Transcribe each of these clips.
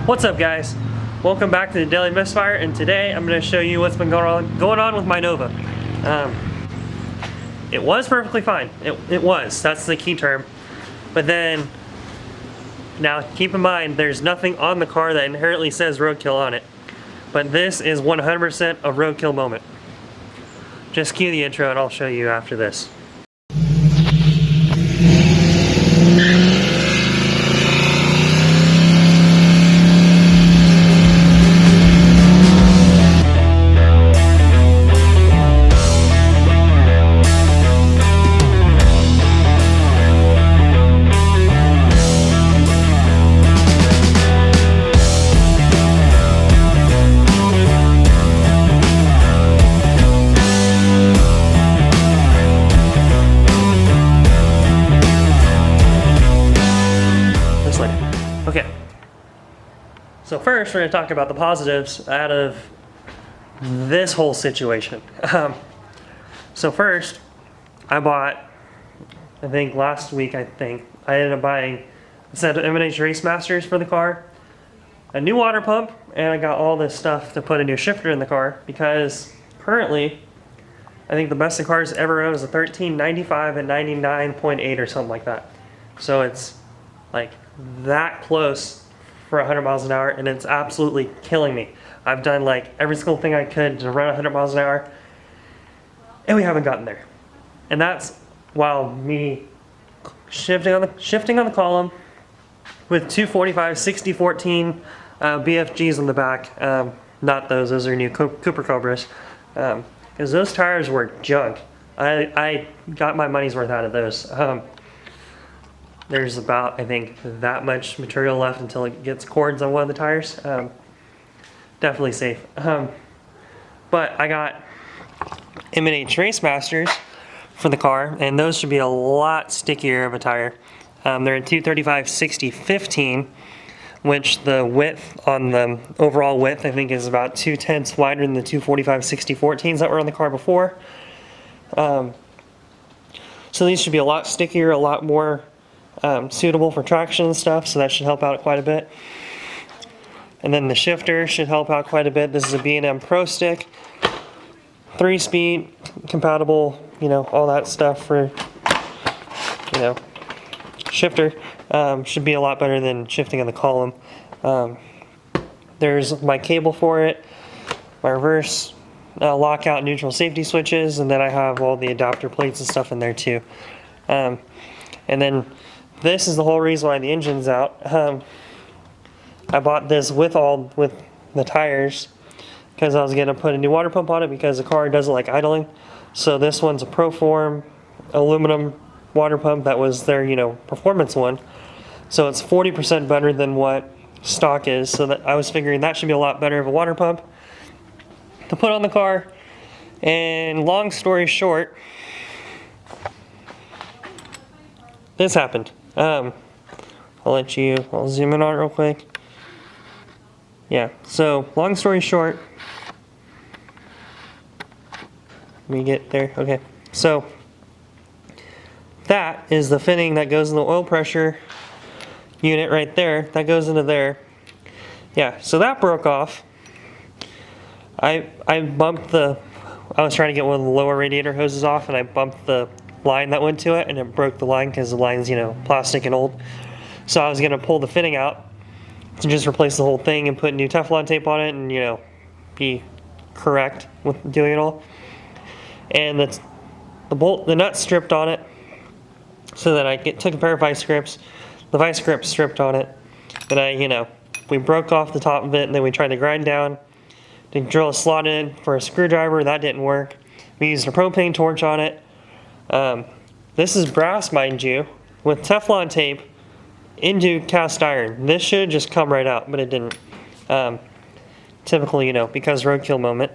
What's up, guys? Welcome back to the Daily Misfire, and today I'm going to show you what's been going on with my Nova. It was perfectly fine. It was. That's the key term. But then, now keep in mind, there's nothing on the car that inherently says Roadkill on it. But this is 100% a Roadkill moment. Just cue the intro and I'll show you after this. Okay, so first we're going to talk about the positives out of this whole situation. So first, I bought, I think last week, I ended up buying a set of M&H Race Masters for the car, a new water pump, and I got all this stuff to put a new shifter in the car because currently, I think the best the car's ever run is a 1395 and 99.8 or something like that. So it's like that close for 100 miles an hour, and it's absolutely killing me. I've done like every single thing I could to run 100 miles an hour, and we haven't gotten there. And that's while me shifting on the column with 245 60/14 BFGs on the back. Not those are new Cooper Cobras, because those tires were junk. I got my money's worth out of those. There's about, I think, that much material left until it gets cords on one of the tires. Definitely safe. But I got M&H Race Masters for the car, and those should be a lot stickier of a tire. They're a 235 60/15, which the width on the overall width, I think, is about 2/10 wider than the 245 60/14s that were on the car before. So these should be a lot stickier, a lot more suitable for traction and stuff, so that should help out quite a bit. And then the shifter should help out quite a bit. This is a B&M Pro Stick, 3-speed, compatible, all that stuff for, shifter. Should be a lot better than shifting on the column. There's my cable for it, my reverse lockout neutral safety switches, and then I have all the adapter plates and stuff in there too. And then this is the whole reason why the engine's out. I bought this with the tires because I was going to put a new water pump on it because the car doesn't like idling. So this one's a Proform aluminum water pump that was their performance one. So it's 40% better than what stock is. So that I was figuring that should be a lot better of a water pump to put on the car. And long story short, this happened. I'll zoom in on it real quick. Yeah, so long story short, let me get there. Okay, so that is the fitting that goes in the oil pressure unit right there. That goes into there. Yeah, so that broke off. I was trying to get one of the lower radiator hoses off, and I bumped the line that went to it, and it broke the line because the line's plastic and old. So I was going to pull the fitting out to just replace the whole thing and put new Teflon tape on it and be correct with doing it all. And the nut stripped on it, so that I took a pair of vice grips. The vice grip stripped on it. Then we broke off the top of it, and then we tried to grind down to drill a slot in for a screwdriver. That didn't work. We used a propane torch on it. This is brass, mind you, with Teflon tape into cast iron. This should just come right out, but it didn't. Typically, because Roadkill moment.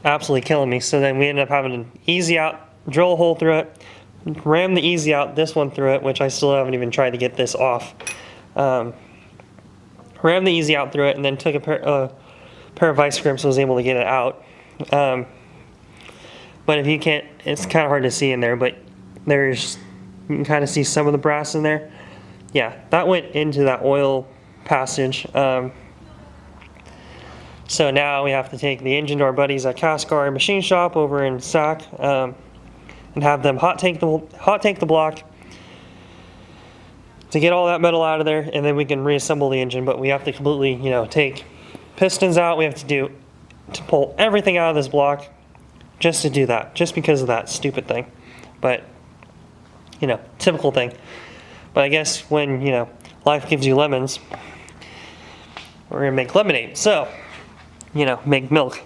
Absolutely killing me. So then we ended up having an easy out, drill a hole through it, ram the easy out, this one through it, which I still haven't even tried to get this off. Ram the easy out through it, and then took a pair of vice grips and was able to get it out. But if you can't, it's kind of hard to see in there, but you can kind of see some of the brass in there. Yeah, that went into that oil passage. So now we have to take the engine to our buddies at Cascar Machine Shop over in Sac, and have them hot tank the block to get all that metal out of there, and then we can reassemble the engine. But we have to completely, you know, take pistons out. We have to pull everything out of this block just to do that, just because of that stupid thing. But, you know, typical thing. But I guess when, you know, life gives you lemons, we're gonna make lemonade. So, you know, make milk.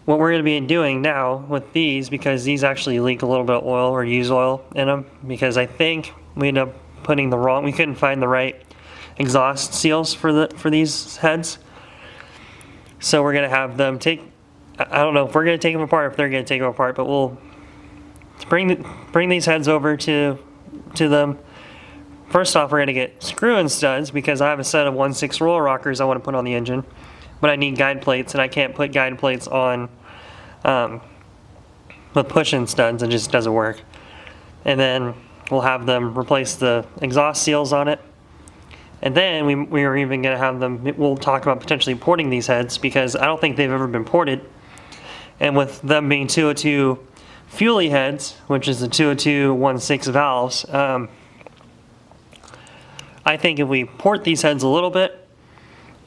What we're going to be doing now with these, because these actually leak a little bit of oil or use oil in them, because I think we ended up putting we couldn't find the right exhaust seals for these heads. So we're going to have them I don't know if we're going to take them apart, if they're going to take them apart, but we'll bring these heads over to them. First off, we're going to get screw-in studs, because I have a set of 1/6 roller rockers I want to put on the engine, but I need guide plates, and I can't put guide plates on with push-in studs. It just doesn't work. And then we'll have them replace the exhaust seals on it. And then we are even going to have them, we'll talk about potentially porting these heads, because I don't think they've ever been ported. And with them being 202 Fuelie heads, which is the 202 1/6 valves, I think if we port these heads a little bit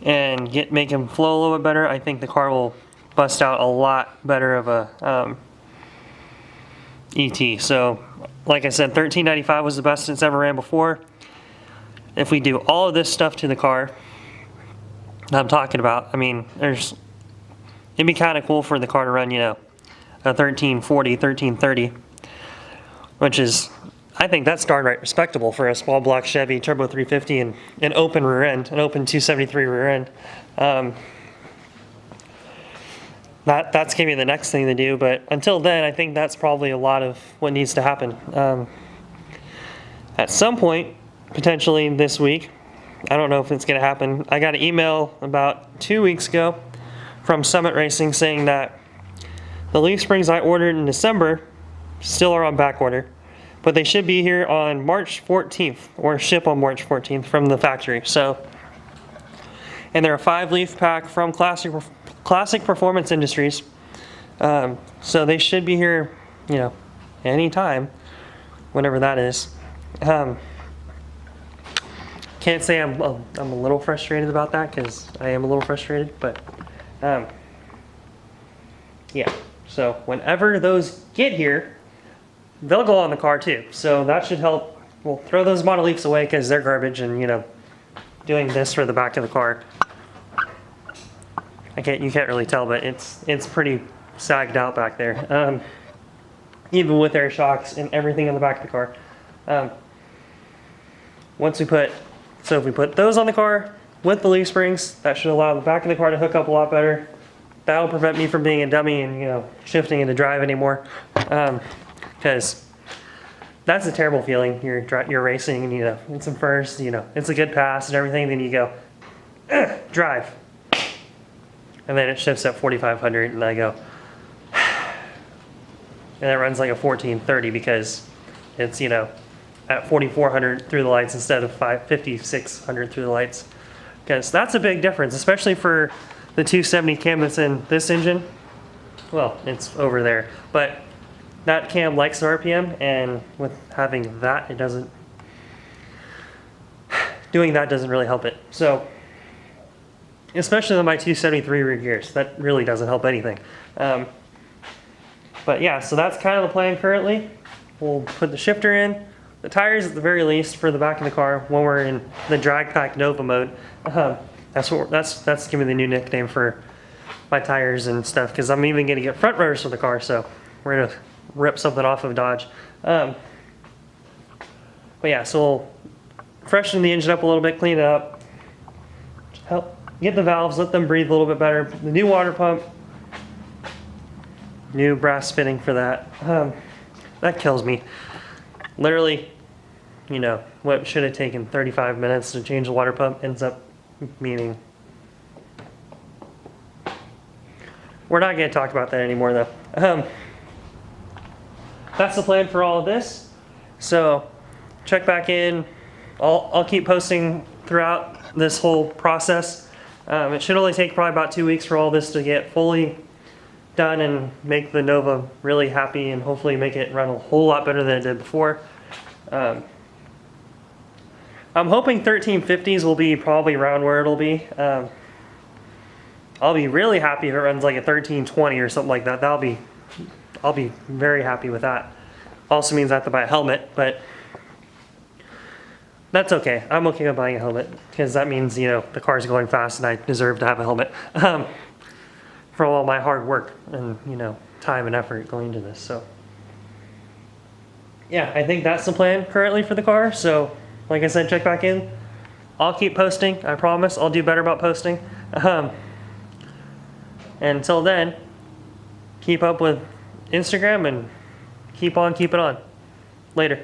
and make them flow a little bit better, I think the car will bust out a lot better of a ET. So, like I said, 1395 was the best it's ever ran before. If we do all of this stuff to the car that I'm talking about, I mean, it'd be kind of cool for the car to run, you know, a 1340, 1330, which is, I think that's darn right respectable for a small block Chevy Turbo 350 and an open rear end, an open 273 rear end. That's going to be the next thing to do, but until then, I think that's probably a lot of what needs to happen. At some point, potentially this week, I don't know if it's going to happen. I got an email about 2 weeks ago from Summit Racing saying that the leaf springs I ordered in December still are on back order, but they should be here on March 14th, or ship on March 14th from the factory. So, and they're a 5-leaf pack from Classic Performance Industries. So they should be here, you know, anytime, whenever that is. Can't say I'm a little frustrated about that, because I am a little frustrated, but yeah. So whenever those get here, they'll go on the car too. So that should help. We'll throw those Model Leafs away because they're garbage, and, you know, doing this for the back of the car, you can't really tell, but it's pretty sagged out back there. Even with air shocks and everything on the back of the car. If we put those on the car with the leaf springs, that should allow the back of the car to hook up a lot better. That'll prevent me from being a dummy and, you know, shifting into drive anymore. Because that's a terrible feeling. You're racing, and, you know, it's in first, you know, it's a good pass and everything, then you go, drive. And then it shifts at 4,500, and I go, and it runs like a 1430 because it's, you know, at 4,400 through the lights instead of 5,600 through the lights. Because that's a big difference, especially for the 270 cam that's in this engine. Well, it's over there, but that cam likes the RPM, and with having that, doing that doesn't really help it. So, especially on my 273 rear gears, that really doesn't help anything. But yeah, so that's kind of the plan currently. We'll put the shifter in, the tires at the very least for the back of the car when we're in the drag pack Nova mode. That's gonna be the new nickname for my tires and stuff, because I'm even gonna get front rotors for the car, so we're gonna rip something off of Dodge. But yeah, so we'll freshen the engine up a little bit, clean it up, help get the valves, let them breathe a little bit better. The new water pump, new brass fitting for that. That kills me. Literally, you know, what should have taken 35 minutes to change the water pump ends up meaning. We're not going to talk about that anymore, though. That's the plan for all of this. So check back in I'll keep posting throughout this whole process. It should only take probably about 2 weeks for all this to get fully done and make the Nova really happy and hopefully make it run a whole lot better than it did before. I'm hoping 1350s will be probably around where it'll be. I'll be really happy if it runs like a 1320 or something like that. I'll be very happy with that. Also means I have to buy a helmet, but that's okay. I'm okay with buying a helmet because that means, you know, the car's going fast and I deserve to have a helmet for all my hard work and, you know, time and effort going into this. So yeah, I think that's the plan currently for the car. So like I said, check back in. I'll keep posting. I promise I'll do better about posting. Until then, keep up with Instagram and keep on keeping on. Later.